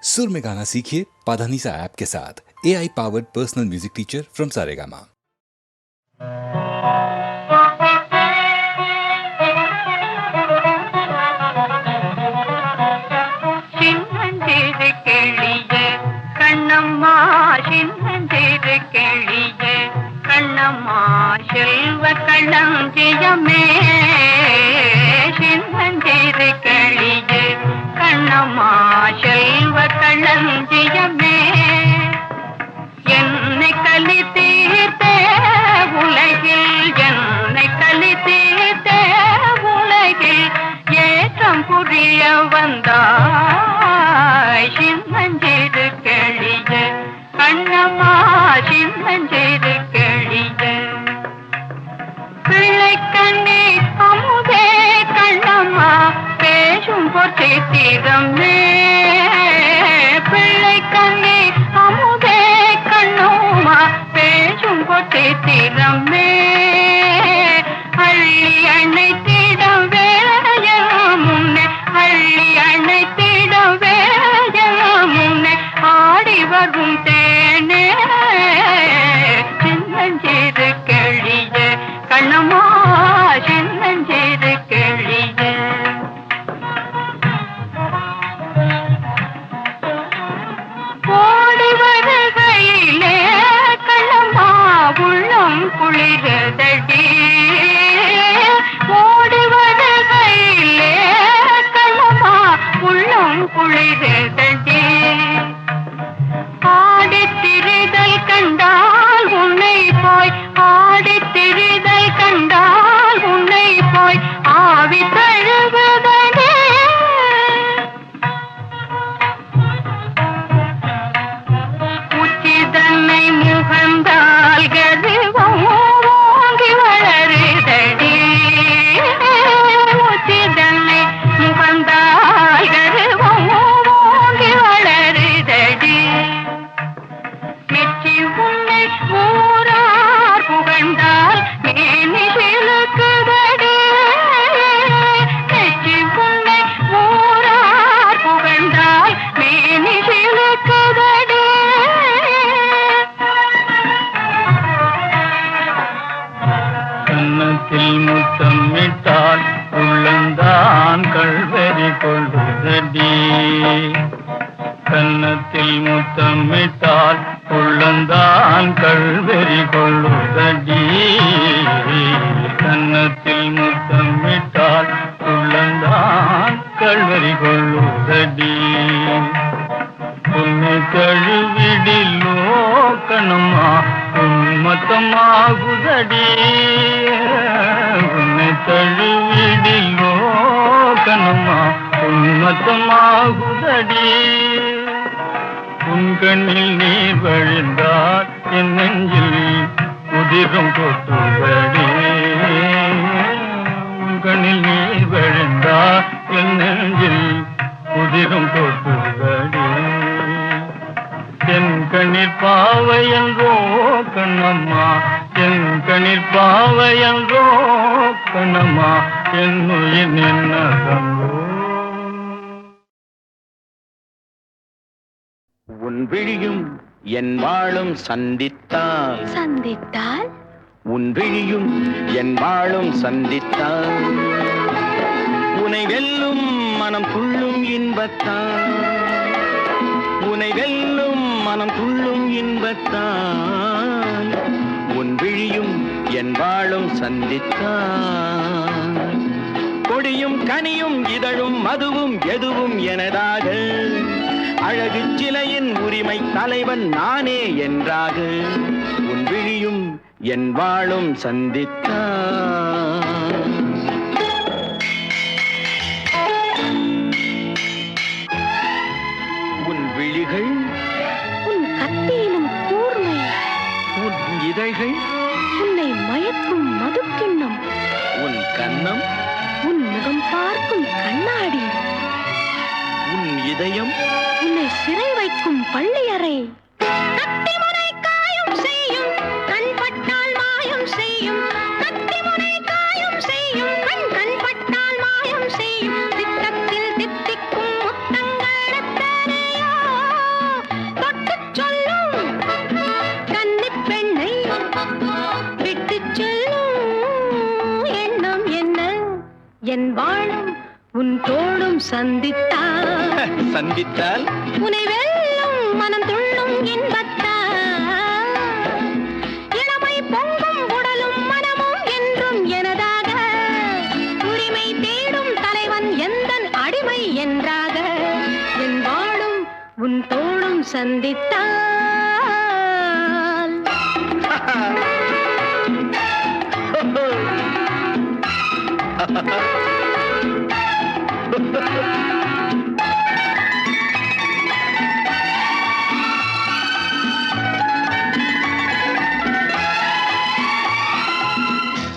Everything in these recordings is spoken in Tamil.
सुर में गाना सीखिए पाधानीसा ऐप के साथ। AI powered personal music teacher from Saregama. Kannamma சின்னஞ்சிறு கிளியே கண்ணம்மா செல்வ களஞ்சியமே சின்னஞ்சிறு கிளியே கண்ணம்மா செல்வ களஞ்சியமே என்னை களி தீர்த்த உலகில் என்னை களி தீர்த்த உலகில் ஏற்றம் புரிய வந்தாய் சின்னஞ்சிறு கிளியே கண்ணம்மா சின்னஞ்சிறு கிளியே பிள்ளை கண்ணே அமுதே கண்ணம்மா பேசும் பொற்சித்திரமே பிள்ளை கண்ணே அமுதே கண்ணம்மா பேசும் பொற்சித்திரமே அள்ளி அணைத்திட வேளைய முன்னே அள்ளி அணைத்திட வேளைய முன்னே ஆடி வரும் தேனே சின்னஞ்சிறு கிளியே கண்ணம்மா சின்னஞ்சிறு கிளியே ஓடி வருகையிலே கண்ணம்மா உள்ளம் குளிரதடி ஓடி வருகையிலே கண்ணம்மா உள்ளம் குளிரதடி ஆடித் திரிதல் கண்டால் உன்னை போய் ஆடித் திரிதல் கண்டால் உன்னை போய் ஆவி தழுவதே உச்சிதன்னை முகந்தால் கருவம் ஓங்கி வளருதடி உச்சிதன்னை முகந்தால் கருவம் ஓங்கி வளருதடி மெச்சி உன்னை ஊரார் புகழ்ந்தால் மேனி சிலுக்குதடி மெச்சி உன்னை ஊரார் புகழ்ந்தால் மேனி சிலுக்குதடி கன்னத்தில் முத்தமிட்டால் உள்ளந்தான் கல்வெறி கொள்வதடி கன்னத்தில் முத்தமிட்டால் உள்ளந்தான் கல்வெறி கொள்வதடி கன்னத்தில் முத்தமிட்டால் உள்ளந்தான் கல்வெறி கொள்வதடி உன்னை தழுவிடிலோ கண்ணம்மா உன்மத்தமாகுதடி உன்னை தழுவிடிலோ கண்ணம்மா உன்மத்தமாகுதடி உன் கண்ணில் நீர் வழிந்தால் என் நெஞ்சில் உதிரும் கொட்டுதடி உன் கண்ணில் நீர் வழிந்தால் என் நெஞ்சில் உதிரும் கொட்டுதடி என் கண்ணீர் பாவையன்றோ கண்ணம்மா என் கண்ணீர் பாவையன்றோ கண்ணம்மா என் உயிர் நின்ன தங்கோ உன் விழியும் என் வாழும் சந்தித்தால் சந்தித்தால் உன் விழியும் என் வாழும் சந்தித்தால் உனை வெல்லும் மனம் துள்ளும் இன்பத்தான் உனை வெல்லும் மனம் துள்ளும் இன்பத்தான் உன் விழியும் என் வாழும் சந்தித்தான் கொடியும் கனியும் இதழும் மதுவும் எதுவும் எனதாக அழகு சிலையின் உரிமை தலைவன் நானே என்றாக உன் விழியும் என் வாழும் சந்தித்தான் உன் விழிகள் உன் கத்தியிலும் கூர்மை உன் இதழ்கள் உன்னை மயக்கும் மதுக்கிண்ணம் உன் கன்னம் உன் முகம் பார்க்கும் கண்ணாடி உன் இதயம் உன்னை சிறை வைக்கும் பள்ளியறை கத்திமுனை காயம் செய்யும் கண் பட்டால் மாயம் செய்யும் கத்திமுனை காயம் செய்யும் கண் பட்டால் மாயம் செய்யும் திட்டத்தில் தித்திக்கும் முத்தங்கள் எத்தனையோ சந்தித்தால் சந்தித்தால் உனை வெல்லும் மனம் துள்ளும் இன்பத்தால் இளமை பொங்கும் உடலும் மனமும் என்றும் எனதாக உரிமை தேடும் தலைவன் எந்தன் அடிமை என்றாக என் வாழும் உன் தோளும் சந்தித்தால்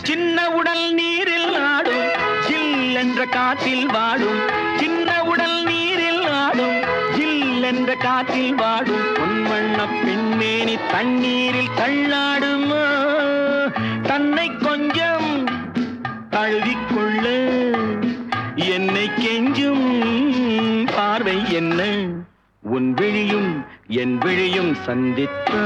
சின்ன உடல் நீரில் ஆடும் ஜில் என்ற காற்றில் வாடும் சின்ன உடல் நீரில் ஆடும் ஜில் என்ற காற்றில் வாடும் பொன்வண்ண பெண்மேனி தண்ணீரில் தள்ளாடுமா தன்னை கொஞ்சம் அழுவிக்கொள்ள என்னை கெஞ்சும் பார்வை என்ன உன் விழியும் என் விழியும் சந்தித்தான்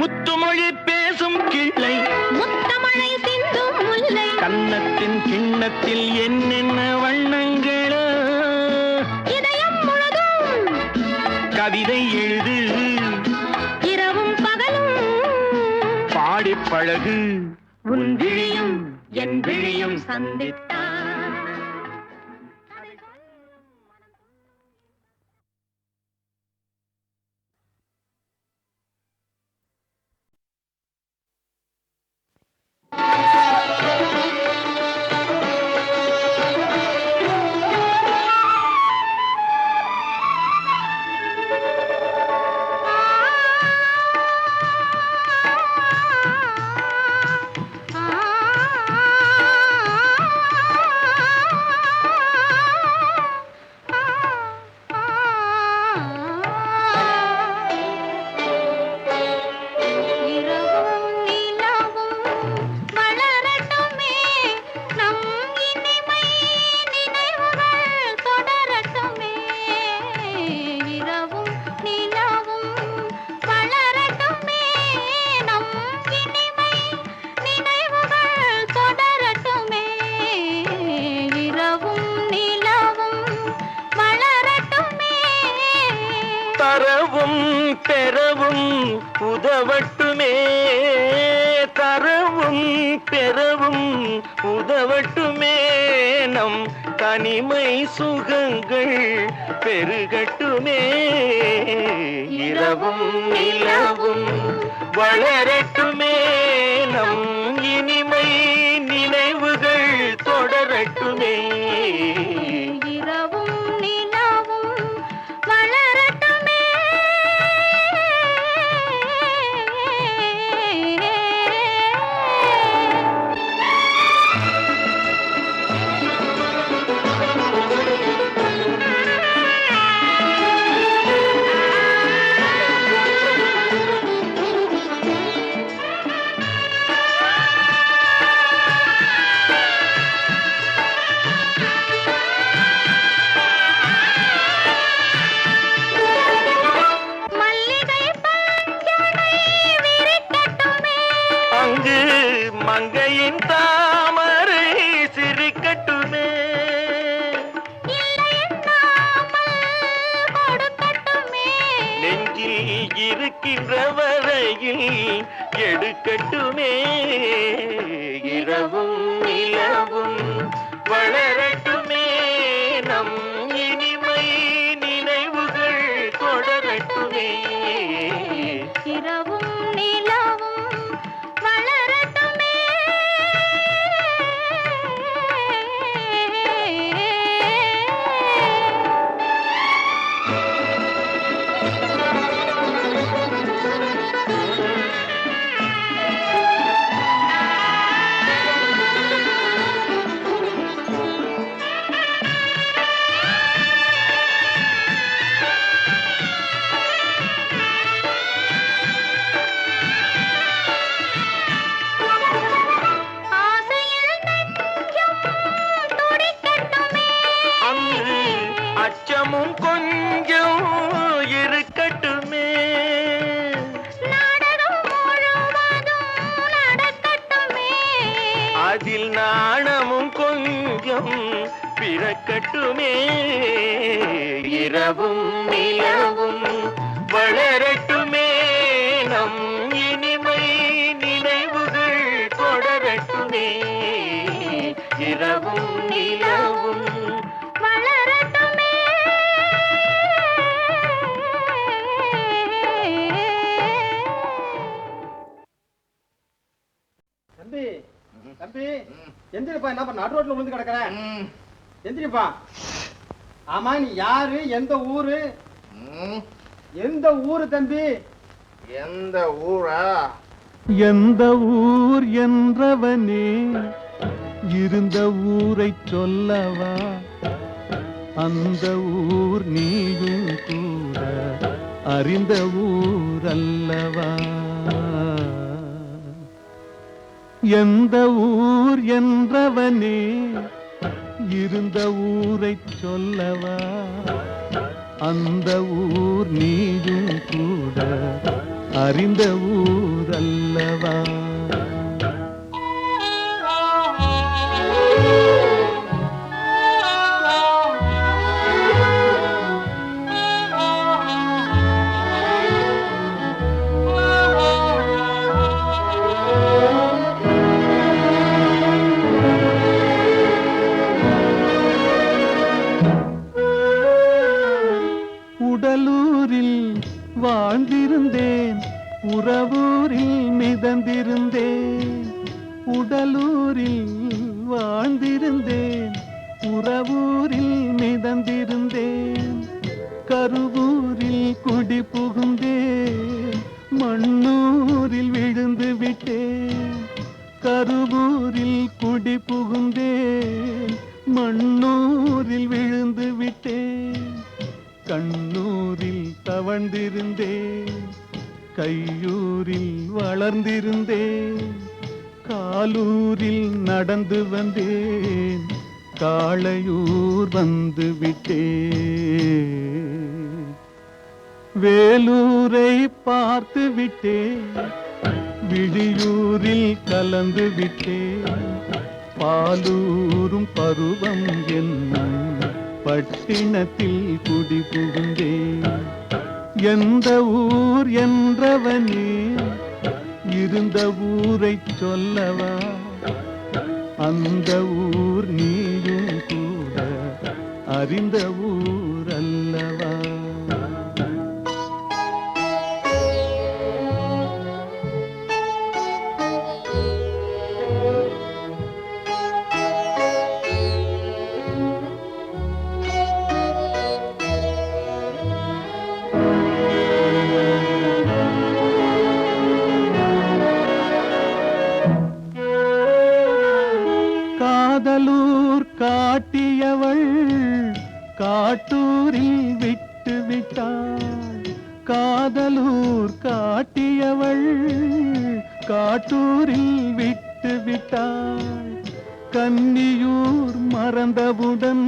முத்துமொழி பேசும் கிள்ளை முத்தமழை சிந்தும் முல்லை கன்னத்தின் கிண்ணத்தில் என்னென்ன வண்ணங்களோ இதயம் முழுதும் கவிதை எழுது இரவும் பகலும் பாடி பழகு உன் விழியும் என் விழியும் சந்தித்தான் தரவும் பெறவும் உதவட்டுமே தரவும் பெறவும் உதவட்டுமே நம் தனிமை சுகங்கள் பெருகட்டுமே இரவும் நிலவும் வளரட்டுமே நம் இனிமை நினைவுகள் தொடரட்டுமே இரவும் நிலவும் வளரட்டுமே மல்லிகை பஞ்சனை விரிக்கட்டுமே அங்கு மங்கையின் தாமரை சிரிக்கட்டுமே இல்லையென்னாமல் கொடுக்கட்டுமே நெஞ்சில் இருக்கின்ற வரையில் எடுக்கட்டுமே இரவும் நிலவும் வளரட்டுமே நம் இனிமை நினைவுகள் தொடரட்டுமே இரவும் நிலவும் வளரட்டுமே பிறக்கட்டுமே இரவும் நிலவும் வளரட்டுமே நம் இனிமை நினைவுகள் தொடரட்டுமே இரவும் நிலவும் வளரட்டுமே தம்பி தம்பி எந்திரிப்பா, என்ன பண்ண நடு ரோட்ல விழுந்து கிடக்குறேன். எந்திரிப்பா. ஆமா, நீ யாரு, எந்த ஊரு? எந்த ஊரு தம்பி? எந்த ஊரா? எந்த ஊர் என்றவனே இருந்த ஊரை சொல்லவா அந்த ஊர் நீயும் கூட அறிந்த ஊர் அல்லவா எந்த ஊர் என்றவனே இருந்த ஊரை சொல்லவா அந்த ஊர் நீயும் கூட அறிந்த ஊர் அல்லவா உடலூரில் வாழ்ந்திருந்தேன் உறவூரில் மிதந்திருந்தேன் உடலூரில் வாழ்ந்திருந்தேன் உறவூரில் மிதந்திருந்தேன் கருவூரில் குடி புகுந்தேன் மண்ணூரில் விழுந்து விட்டேன் கருவூரில் குடி புகுந்தேன் மண்ணூரில் விழுந்து விட்டேன் கண்ணூரில் தவழ்ந்திருந்தேன் கையூரில் வளர்ந்திருந்தேன் காலூரில் நடந்து வந்தேன் காளையூர் வந்து விட்டேன் வேலூரை பார்த்து விட்டேன் விழியூரில் கலந்து விட்டேன் பாலூரும் பருவம் என்னும் பட்டினத்தில் குடி புகுந்தேன் எந்த ஊர் என்றவனே இருந்த ஊரை சொல்லவா அந்த ஊர் நீயும் கூட அறிந்த ஊர் அல்லவா காதலூர் காட்டியவள் காட்டூரில் விட்டு விட்டாள் காதலூர் காட்டியவள் காட்டூரில் விட்டு விட்டாள் கன்னியூர் மறந்தவுடன்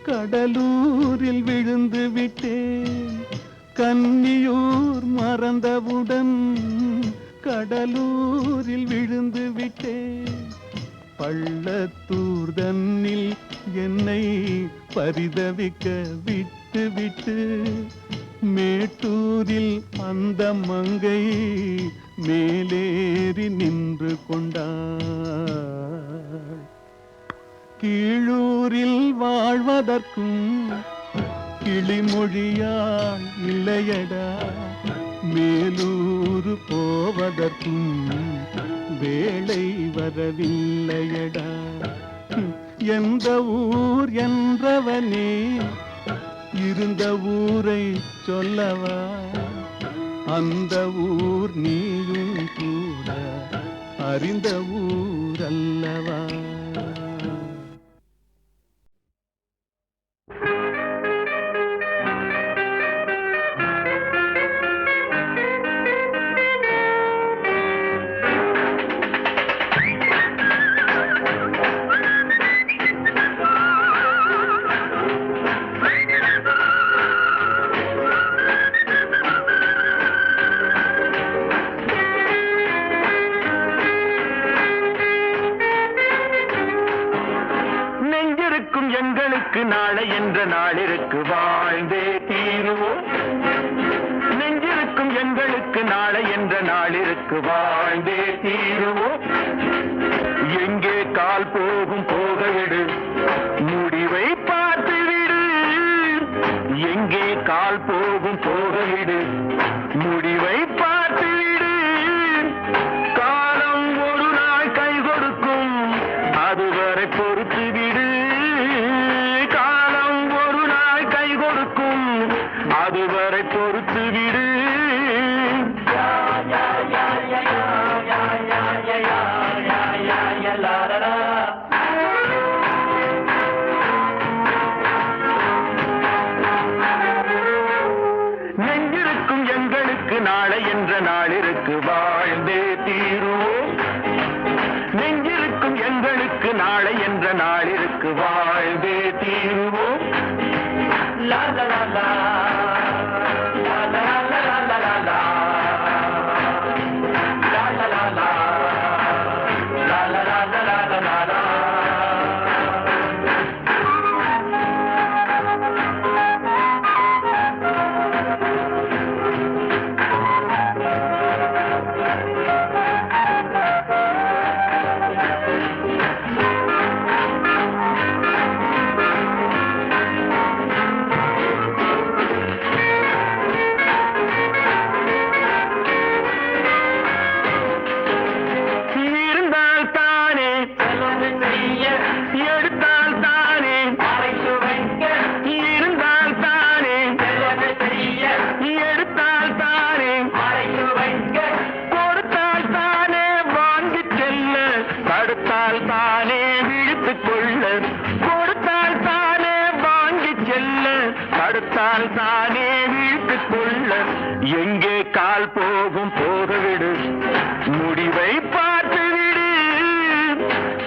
கடலூரில் விழுந்து விட்டேன் கன்னியூர் மறந்தவுடன் கடலூரில் விழுந்து விட்டேன் பள்ளத்தூர் தன்னில் என்னை பரிதவிக்க விட்டு விட்டு மேட்டூரில் அந்த மங்கை மேலேறி நின்று கொண்டாள் கீழூரில் வாழ்வதற்கும் கிளிமொழியாள் இல்லையடா மேலூர் போவதற்கும் வேளை வரவில்லையடா எந்த ஊர் என்றவனே இருந்த ஊரை சொல்லவா அந்த ஊர் நீயும் கூட அறிந்த ஊர் அல்லவா என்ற நாளிற்கு வாழ்ந்தே தீருவோம். நெஞ்சிருக்கும் எங்களுக்கு நாளை என்ற நாளிற்கு வாழ்ந்தே தீருவோம். எங்கே கால் போகும் போகவிடு, முடிவை பார்த்து விடு. எங்கே கால் போகும் போகவிடு, முடிவை பார்த்து விடு. காலம் ஒரு நாள் கை கொடுக்கும், அதுவரை பொறுத்து விடு. காலம் ஒரு நாள் கை கொடுக்கும், அதுவரை பொறுத்து விடு. நெஞ்சிருக்கும் எங்களுக்கு நாளை என்ற நாளிற்கு வாழ்ந்தே தீருவோம். நெஞ்சிருக்கும் எங்களுக்கு நாளை என்ற நாளிற்கு வாழ்ந்தே தீருவோம். லா லா லா லா லா லா லா லா லா லா லா லா லா லா லா லா லா லா. தானே வீட்டுக் கொள்ள எங்கே கால் போகும் போகவிடு, முடிவை பார்த்து விடு.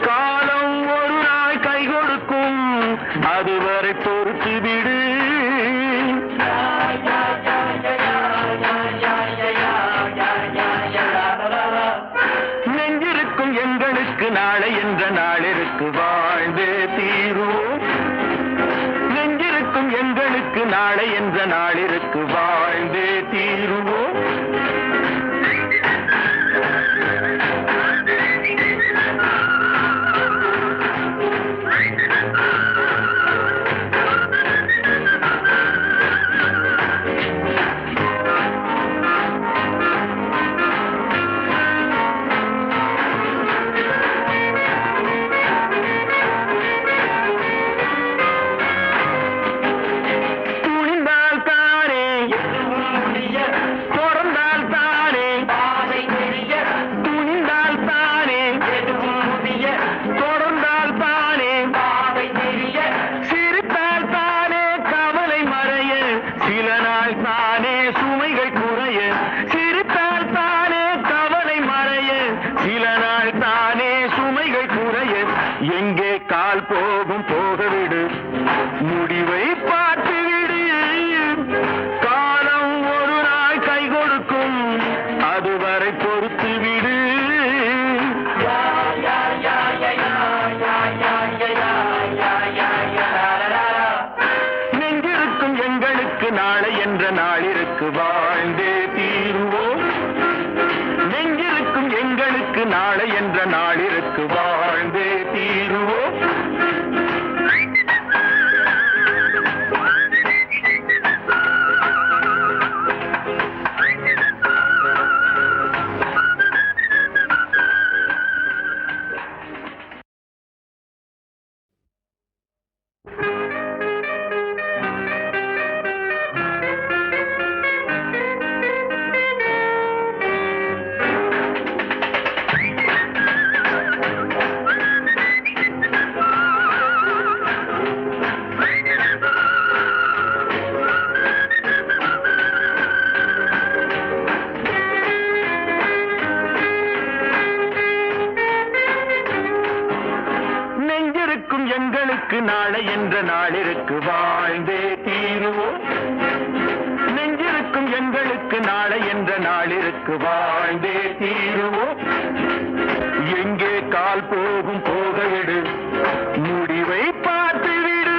காலம் ஒரு நாள் கை கொடுக்கும், அதுவரை பொறுத்து விடு. நெஞ்சிருக்கும் எங்களுக்கு நாளை என்ற நாளிற்கு வாழ்ந்தே தீருவோம். நெஞ்சிருக்கும் எங்களுக்கு நாளை என்ற நாளிற்கு வாழ்ந்தே தீருவோம். எங்கே கால் போகும் போகவிடு, முடிவை பார்த்து விடு. காலம் ஒரு நாள் கை கொடுக்கும், அதுவரை பொறுத்து விடு. நெஞ்சிருக்கும் எங்களுக்கு நாளை என்ற நாளிற்கு வாழ்ந்தே தீருவோம். நெஞ்சிருக்கும் எங்களுக்கு நாளை என்ற நாளிற்கு வாழ்ந்தே தீருவோம். எங்களுக்கு நாளை என்ற நாளிற்கு வாழ்ந்தே தீருவோம். நெஞ்சிருக்கும் எங்களுக்கு நாளை என்ற நாளிற்கு வாழ்ந்தே தீருவோம். எங்கே கால் போகும் போகவிடு, முடிவை பார்த்து விடு.